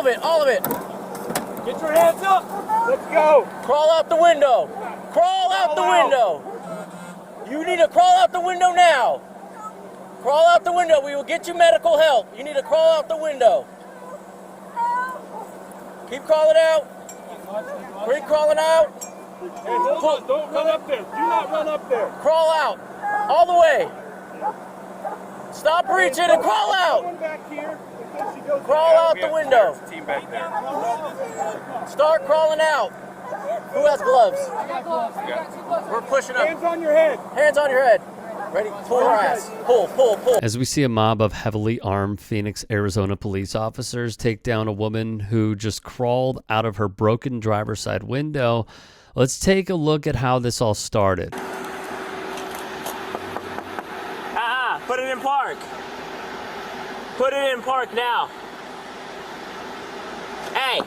All of it, all of it. Get your hands up. Let's go. Crawl out the window. Crawl out the window. You need to crawl out the window now. Crawl out the window. We will get you medical help. You need to crawl out the window. Keep crawling out. Keep crawling out. Hey, hold on. Don't run up there. Do not run up there. Crawl out. All the way. Stop reaching and crawl out. Crawl out the window. Team back there. Start crawling out. Who has gloves? I got gloves. We're pushing up. Hands on your head. Hands on your head. Ready? Pull your ass. Pull, pull, pull. As we see a mob of heavily armed Phoenix, Arizona police officers take down a woman who just crawled out of her broken driver's side window, let's take a look at how this all started. Put it in park. Put it in park now. Hey.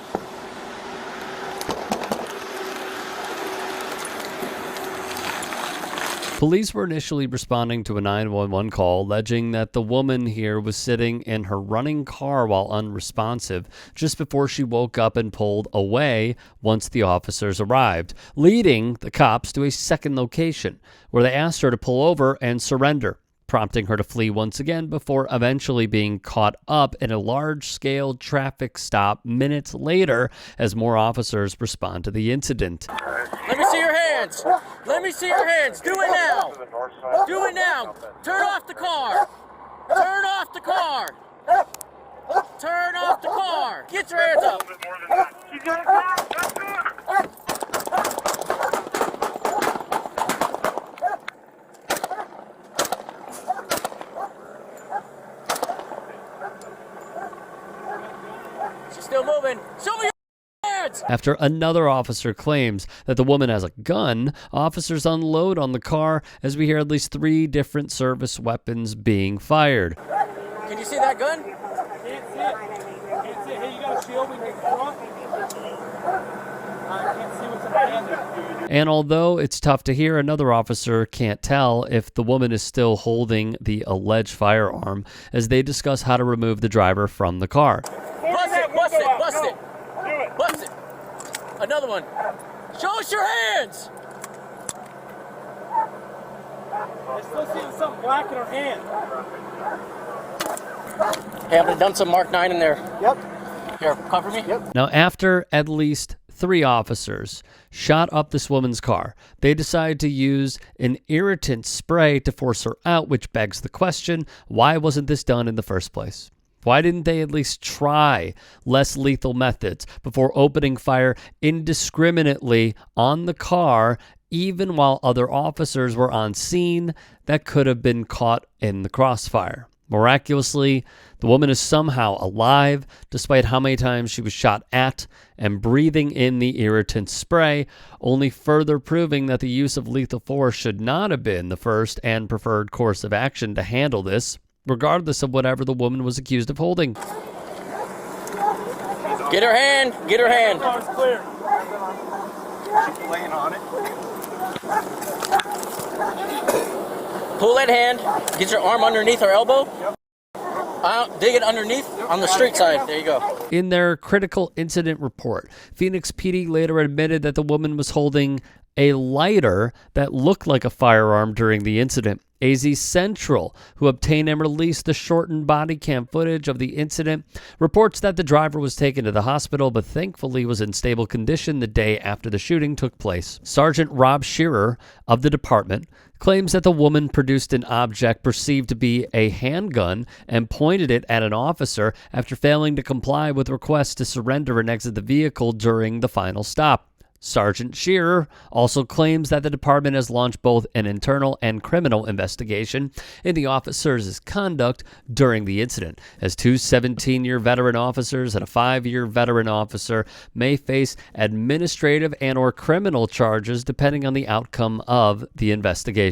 Police were initially responding to a 911 call alleging that the woman here was sitting in her running car while unresponsive just before she woke up and pulled away once the officers arrived, leading the cops to a second location where they asked her to pull over and surrender, prompting her to flee once again before eventually being caught up in a large-scale traffic stop minutes later as more officers respond to the incident. Let me see your hands. Let me see your hands. Do it now. Do it now. Turn off the car. Turn off the car. Turn off the car. Get your hands up. She's still moving. Show me your hands. After another officer claims that the woman has a gun, officers unload on the car as we hear at least 3 different service weapons being fired. Can you see that gun? Can't see it. Can't see it. Hey, you got a shield we can front? I can't see what's in my hand there. And although it's tough to hear, another officer can't tell if the woman is still holding the alleged firearm as they discuss how to remove the driver from the car. Bust it, bust it, bust it. Do it. Bust it. Another one. Show us your hands. I still see something black in her hand. Hey, I'm gonna dump some Mark 9 in there. Yep. Here, cover me. Yep. Now, after at least 3 officers shot up this woman's car, they decide to use an irritant spray to force her out, which begs the question, why wasn't this done in the first place? Why didn't they at least try less lethal methods before opening fire indiscriminately on the car, even while other officers were on scene that could have been caught in the crossfire? Miraculously, the woman is somehow alive, despite how many times she was shot at and breathing in the irritant spray, only further proving that the use of lethal force should not have been the first and preferred course of action to handle this, regardless of whatever the woman was accused of holding. Get her hand. Get her hand. Car's clear. She's laying on it. Pull that hand. Get your arm underneath her elbow. Dig it underneath on the street side. There you go. In their critical incident report, Phoenix PD later admitted that the woman was holding a lighter that looked like a firearm during the incident. AZ Central, who obtained and released the shortened body cam footage of the incident, reports that the driver was taken to the hospital but thankfully was in stable condition the day after the shooting took place. Sergeant Rob Shearer of the department claims that the woman produced an object perceived to be a handgun and pointed it at an officer after failing to comply with requests to surrender and exit the vehicle during the final stop. Sergeant Shearer also claims that the department has launched both an internal and criminal investigation in the officers' conduct during the incident, as 2 17-year veteran officers and a 5-year veteran officer may face administrative and/or criminal charges depending on the outcome of the investigation.